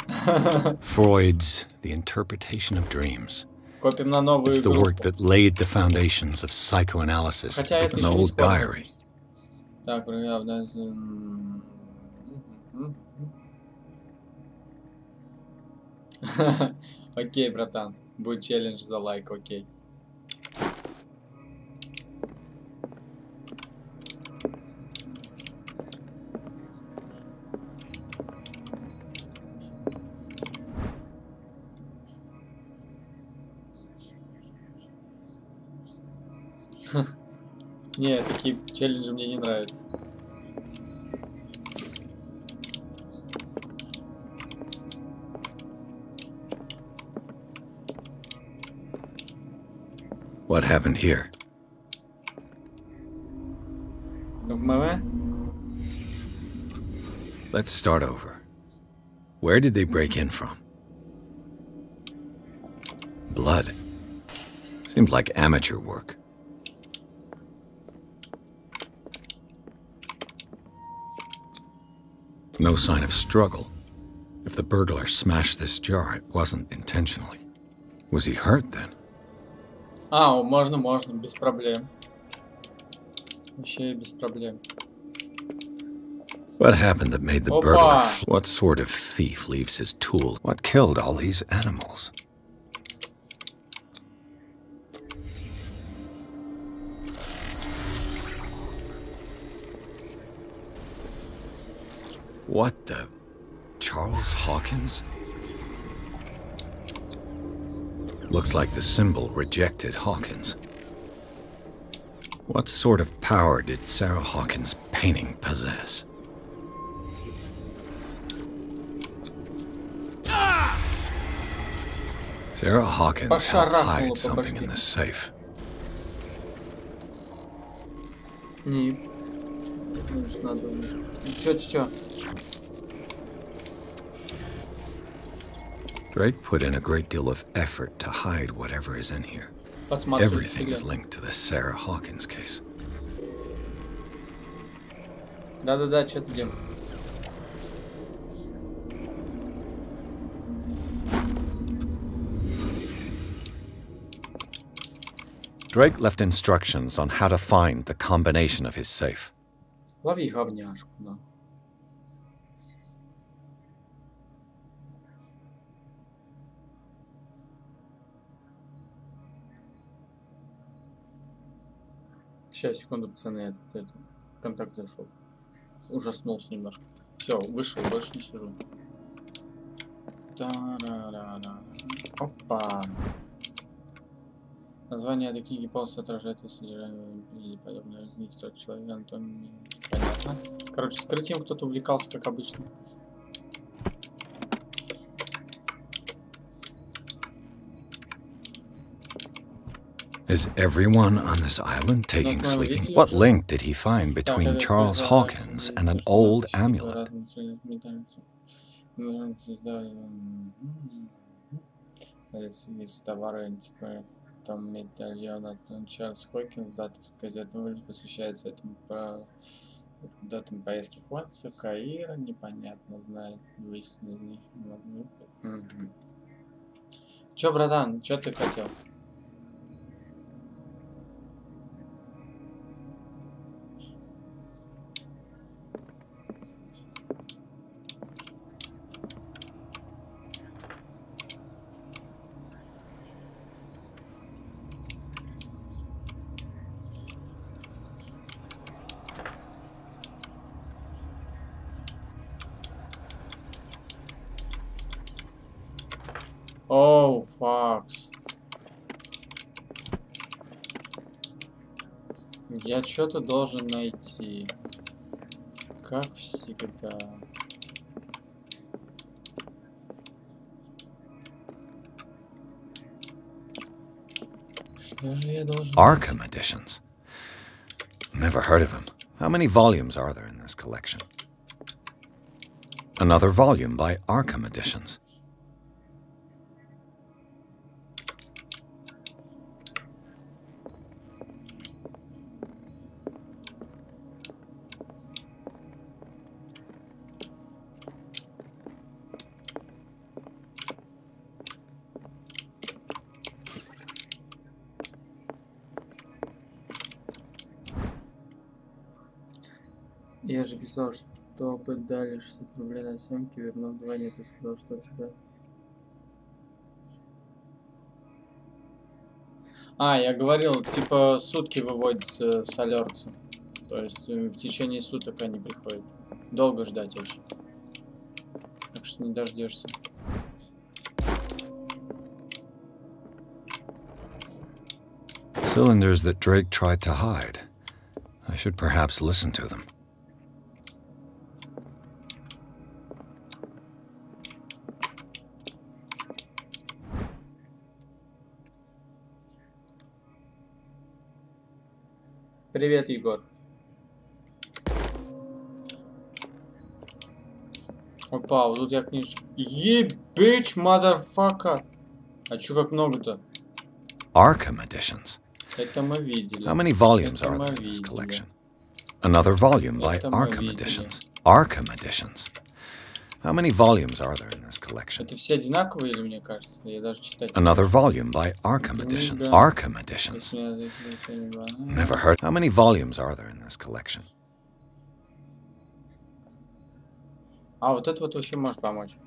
Freud's The Interpretation of Dreams. Копим на новую It's the игру. work that laid the foundations of psychoanalysis Хотя это with an еще не old скоро. diary. Так, явно... Окей, братан. Будет челлендж за лайк, окей. Не, такие челленджи мне не нравятся. What happened here? В МВ? Let's start over. Where did they break in from? Blood. Seemed like amateur work. No sign of struggle. If the burglar smashed this jar, it wasn't intentionally. Was he hurt then? А, можно, без проблем. Вообще без проблем. What happened that made the burglar? What sort of thief leaves his tool? What killed all these animals? What the? Charles Hawkins? Looks like the symbol rejected Hawkins. What sort of power did Sarah Hawkins painting possess? Sarah Hawkins helped hide something in this safe. Не. Надо. Чё? Drake put in a great deal of effort to hide whatever is in here. Everything is linked to the Sarah Hawkins case. Да, что ты делаешь? Drake left instructions on how to find the combination of his safe. Лови говняшку, да. Сейчас, секунду, пацаны, я контакт зашел. Ужаснулся немножко. Все, вышел, больше не сижу. Опа. Название этой книги полностью отражает содержание и подобное книги человека, Антон. Понятно. Короче, скрытием кто-то увлекался, как обычно. Is everyone on this island taking sleeping? What link did he find between Charles Hawkins and an old amulet? Там медальон от Чарльз Хокинс, дата с газетного посвящается этому про датам поездки Франции, Каира, непонятно, знает, выяснили. Чё, братан, чё ты хотел? Оу, факс. Я что-то должен найти. Как всегда. Что же я должен... Arkham editions. Never heard of him. How many volumes are there in this collection? Another volume by Arkham Editions. Я же писал, чтобы дали 60 рублей на съемки, вернул 2, нет, ты сказал, что у тебя... А, я говорил, типа сутки выводятся с алерта. То есть в течение суток они приходят. Долго ждать очень. Так что не дождешься. Cylinders that Drake tried to hide. I should perhaps listen to them. Привет, Егор. Опа, вот тут я книжечку. Ебич, motherfucker. А чё как много-то? Arkham Editions. Это мы видели. How many volumes are there in this collection? Another volume by Arkham Editions. Arkham Editions. How many volumes are there in this collection? Это все одинаковые, или мне кажется? Я даже читать. Another volume by Arkham Editions. Arkham Editions. Never heard. How many volumes are there in this collection? А вот это вот вообще может помочь.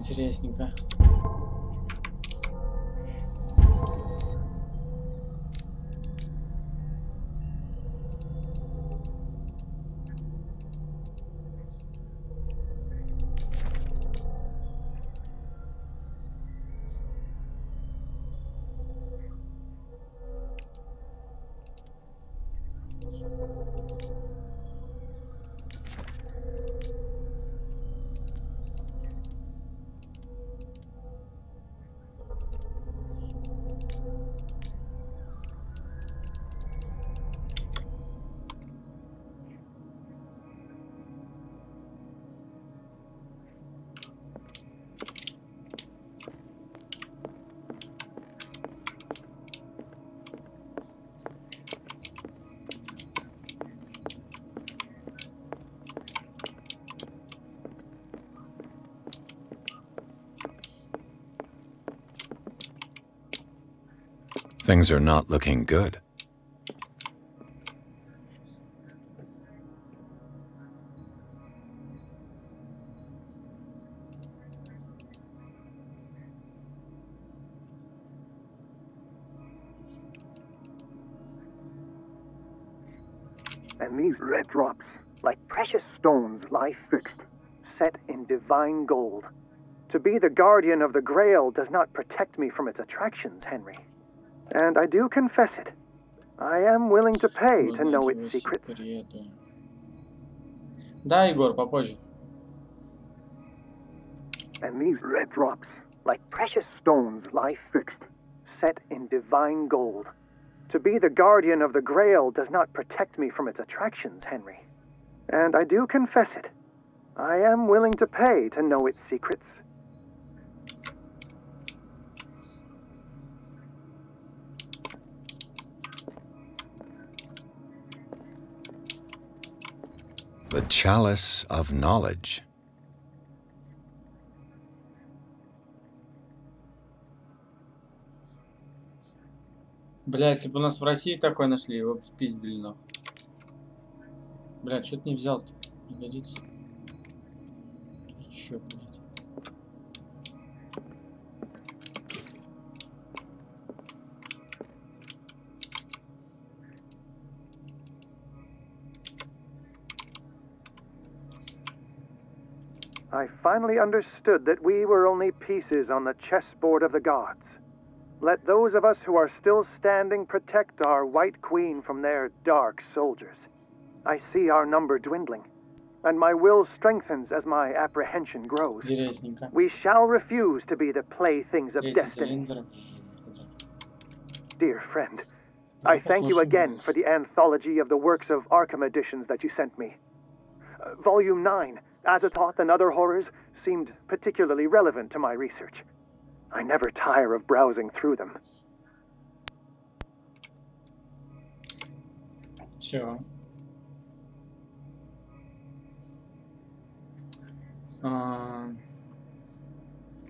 Интересненько. Things are not looking good. And these red drops, like precious stones, lie fixed, set in divine gold. To be the guardian of the Grail does not protect me from its attractions, Henry. And I do confess it. I am willing to pay to know its secrets. Да, Егор, попозже. And these red drops, like precious stones, lie fixed, set in divine gold. To be the guardian of the Grail does not protect me from its attractions, Henry. And I do confess it. I am willing to pay to know its secrets. The chalice of knowledge. Бля, если бы у нас в России такое нашли, его бы спиздили нахуй. Бля, что-то не взял-то. Не годится. Чё, блядь? I finally understood that we were only pieces on the chessboard of the gods. Let those of us who are still standing protect our White Queen from their dark soldiers. I see our number dwindling, and my will strengthens as my apprehension grows. We shall refuse to be the playthings of destiny. Dear friend, I thank you again for the anthology of the works of Arkham editions that you sent me. Volume 9, Azathoth and Other Horrors, seemed particularly relevant to my research. I never tire of browsing through them. Все.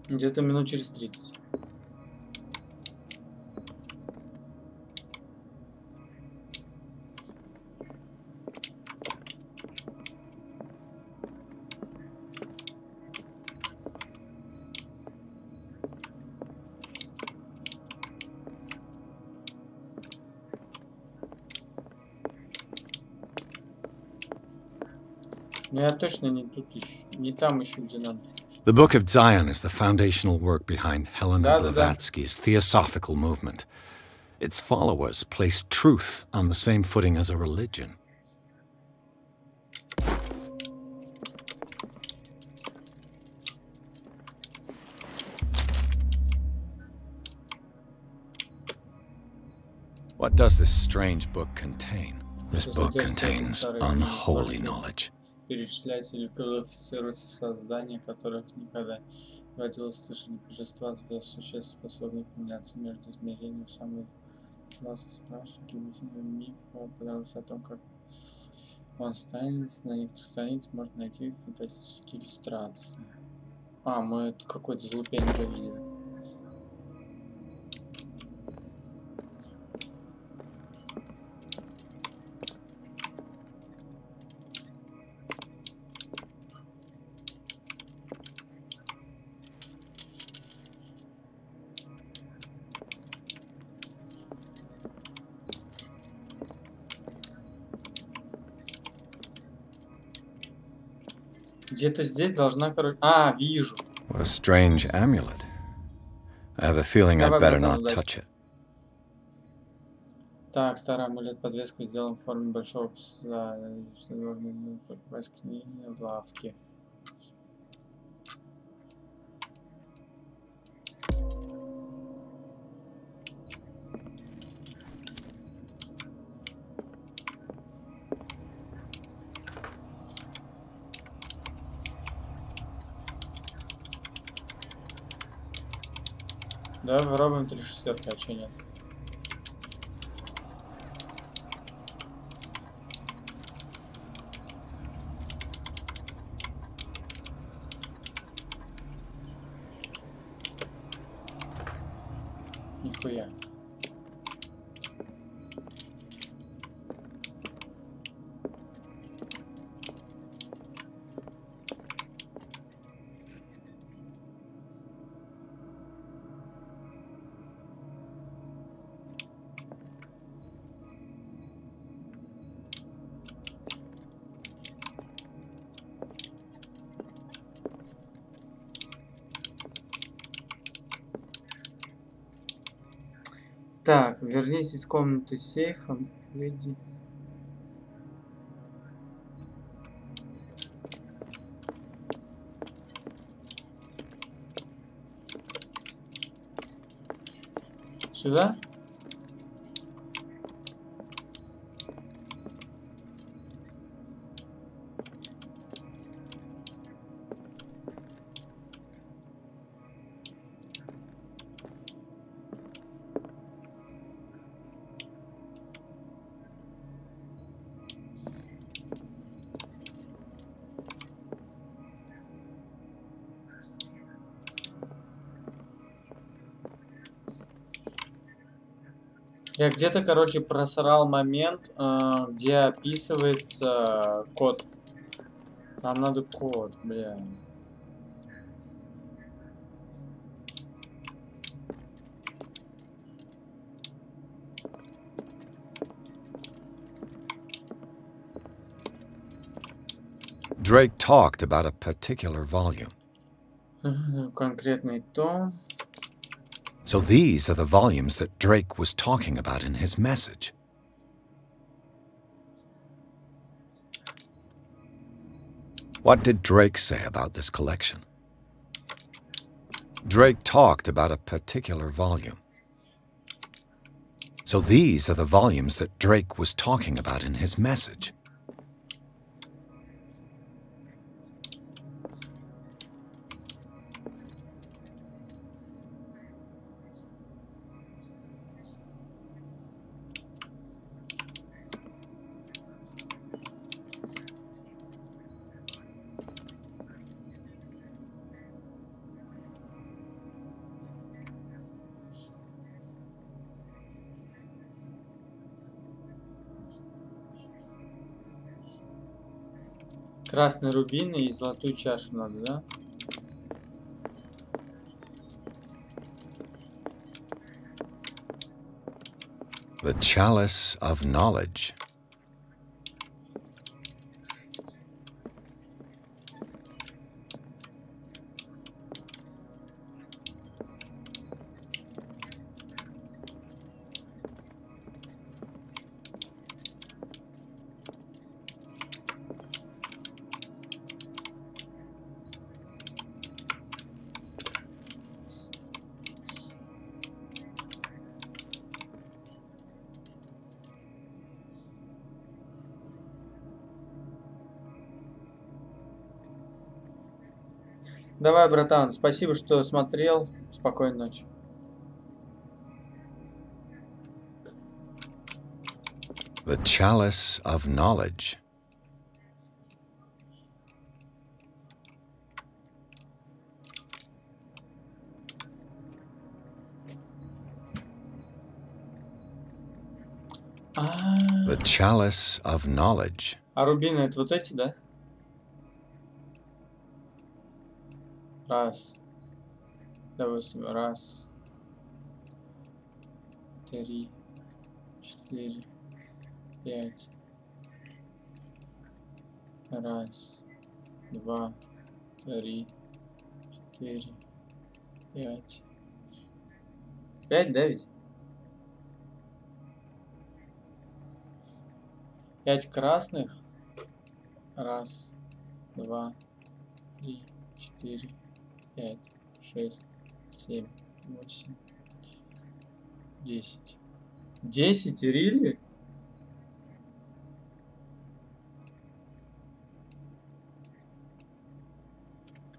Где-то минут через 30. Я точно не тут ищу, не там ищу, где надо. The Book of Zion is the foundational work behind Helena Blavatsky's Theosophical movement. Its followers place truth on the same footing as a religion. What does this strange book contain? This book contains unholy knowledge. Перечисляются или квалифицируются создания, которых никогда не водилось слышать божества, существ, способных меняться между измерениями, самые классы спрашивают, мифа, подробности о том, как он станет, на некоторых страницах можно найти фантастические иллюстрации. А, мы тут какой-то залупень уже видели. Где-то здесь должна, короче... А, вижу. What a strange amulet. I have a feeling I'd better not touch it. Так, старый амулет, подвеску сделан в форме большого пса. Книги в лавке. Давай попробуем 3/4, а че нет? Нихуя. Так, вернись из комнаты с сейфом. Выйди. Сюда? Я где-то, короче, просрал момент, где описывается код. Нам надо код, бля. Drake talked about a particular volume. Конкретный том. So these are the volumes that Drake was talking about in his message. What did Drake say about this collection? Drake talked about a particular volume. So these are the volumes that Drake was talking about in his message. Красный рубин и золотую чашу надо, да? The chalice of knowledge. Давай, братан, спасибо, что смотрел. Спокойной ночи. The chalice of knowledge. The chalice of knowledge. А рубины это вот эти, да? Раз. Допустим, раз. 3, 4, 5. Раз. 2, 3, 4, 5. 5, да ведь? 5 красных. 1, 2, 3, 4, 5, 6, 7, 8, 10. 10, рили?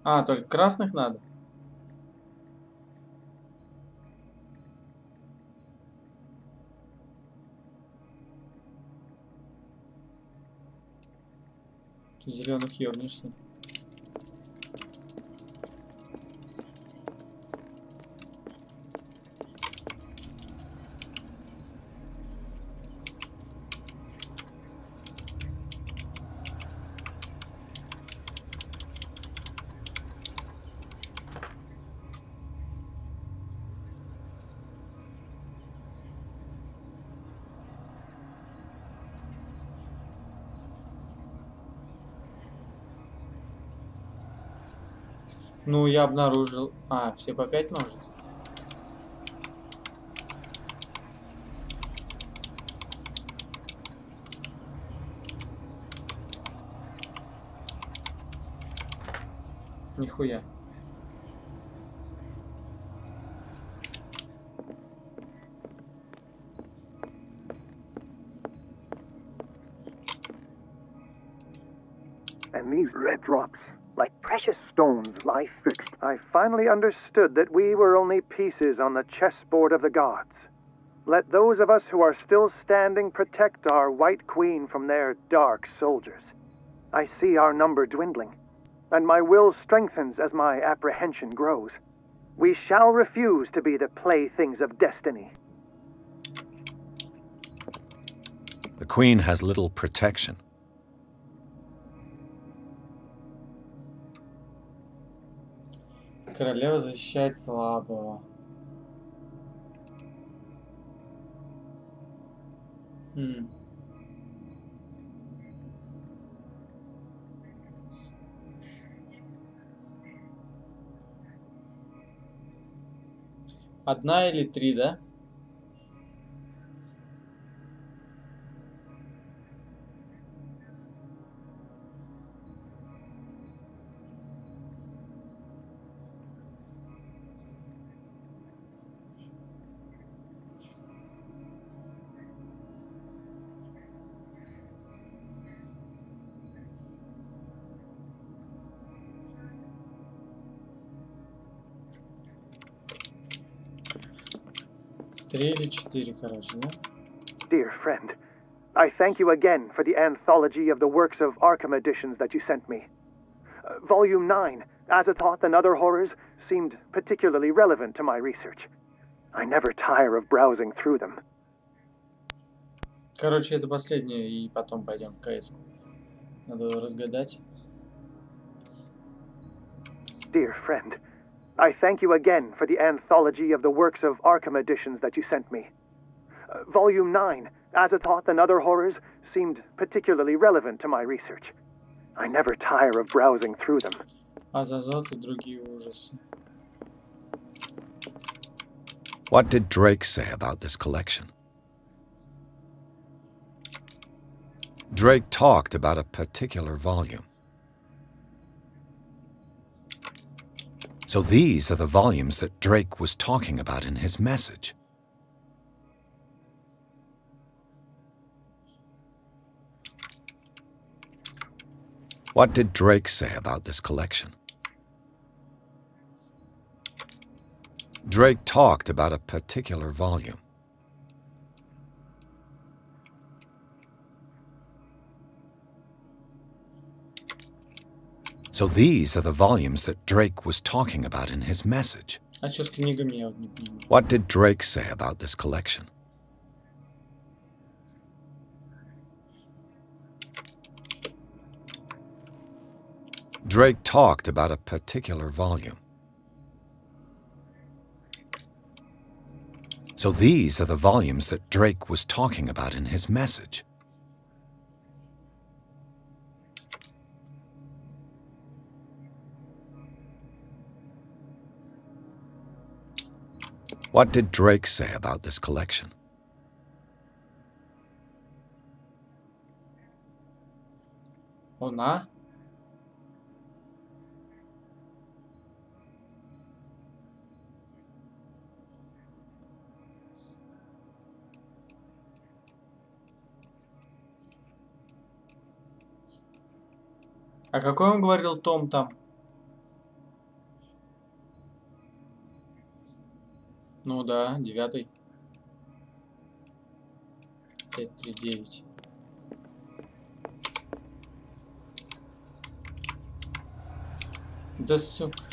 А, только красных надо? Ты зеленых ёбнешься. Ну, я обнаружил... А, все по 5 может? Нихуя. And these red drops, like precious stones, lie fixed. I finally understood that we were only pieces on the chessboard of the gods. Let those of us who are still standing protect our White Queen from their dark soldiers. I see our number dwindling, and my will strengthens as my apprehension grows. We shall refuse to be the playthings of destiny. The Queen has little protection. Королева защищает слабого. Одна или 3, да? Три или 4, короче, да? Dear friend, I thank you again for the anthology of the works of Arkham editions that you sent me. Volume 9, Azathoth and Other Horrors, seemed particularly relevant to my research. I never tire of browsing through them. Короче, это последнее, и потом пойдем в КС. Надо разгадать. Dear friend, I thank you again for the anthology of the works of Arkham editions that you sent me. Volume 9, Azathoth and Other Horrors, seemed particularly relevant to my research. I never tire of browsing through them. Азазот и другие ужасы. What did Drake say about this collection? Drake talked about a particular volume. So these are the volumes that Drake was talking about in his message. What did Drake say about this collection? Drake talked about a particular volume. So these are the volumes that Drake was talking about in his message. А что с книгами, я вот не понимаю. What did Drake say about this collection? Drake talked about a particular volume. So these are the volumes that Drake was talking about in his message. What did Drake say about this collection? Она? А какой он говорил том там? Ну да, 9. 539. Да сука.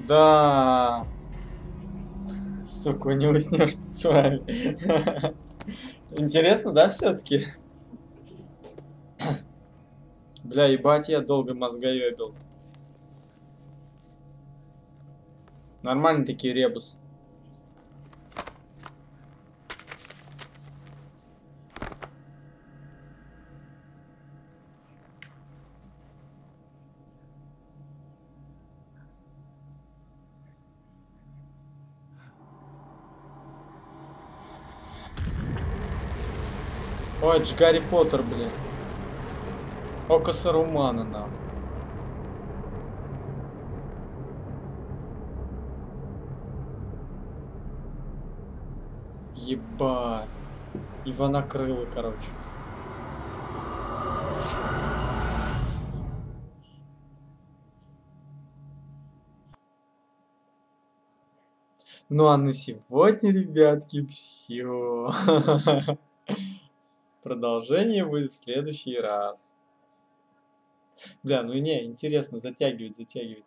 Да. Сука, не уснешь тут с вами. Интересно, да, все-таки? Бля, ебать, я долго мозгоебил. Нормальные такие ребусы. Ой, это же Гарри Поттер, блядь. Око Сарумана, нахуй. Ебать. Его накрыло, короче. Ну а на сегодня, ребятки, все. Продолжение будет в следующий раз. Бля, ну не, интересно, затягивает.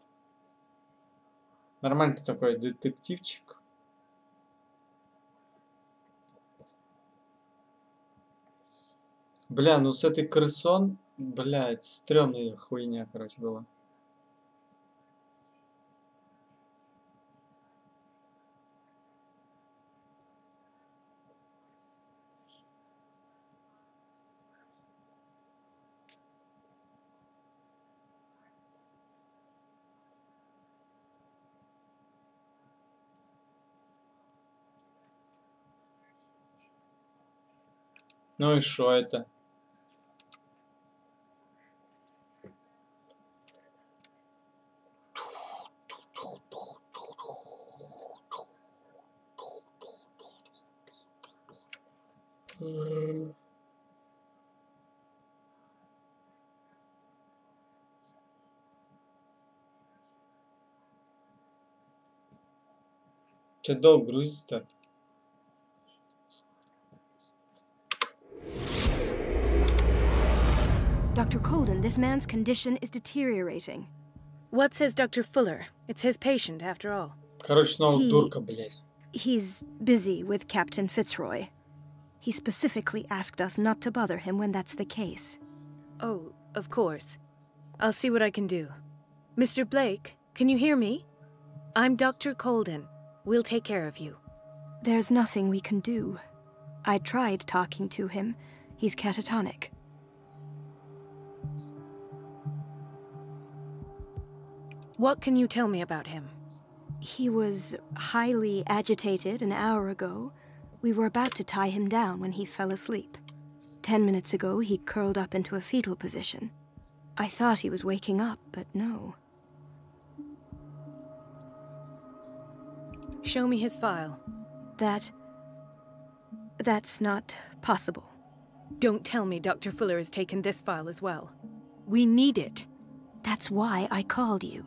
Нормальный такой детективчик. Бля, ну с этой крысон, блядь, стрёмная хуйня, короче, была. Ну и шо это? Че долго грузится-то? Dr. Colden, this man's condition is deteriorating. What says Dr. Fuller? It's his patient, after all. Короче, снова дурка, блядь. He's busy with Captain Fitzroy. He specifically asked us not to bother him when that's the case. Oh, of course. I'll see what I can do. Mr. Blake, can you hear me? I'm Dr. Colden. We'll take care of you. There's nothing we can do. I tried talking to him. He's catatonic. What can you tell me about him? He was highly agitated an hour ago. We were about to tie him down when he fell asleep. 10 minutes ago, he curled up into a fetal position. I thought he was waking up, but no. Show me his file. That's not possible. Don't tell me Dr. Fuller has taken this file as well. We need it. That's why I called you.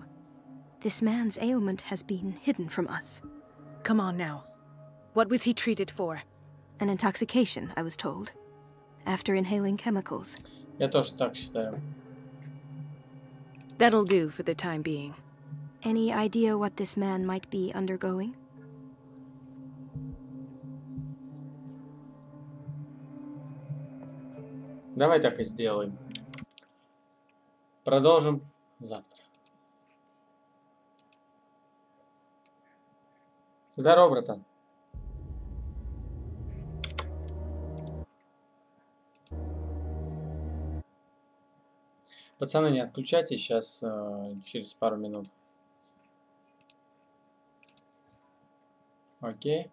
This man's ailment has been hidden from us. Come on now. What was he treated for? An intoxication, I was told. After inhaling chemicals. Я тоже так считаю. That'll do for the time being. Any idea what this man might be undergoing? Давай так и сделаем. Продолжим завтра. Здорово, братан. Пацаны, не отключайтесь, сейчас через пару минут. Окей.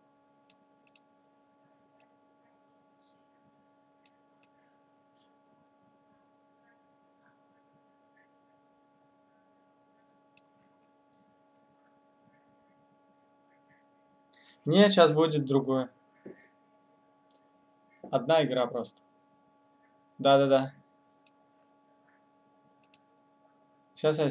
Нет, сейчас будет другое. Одна игра просто. Да-да-да. Сейчас я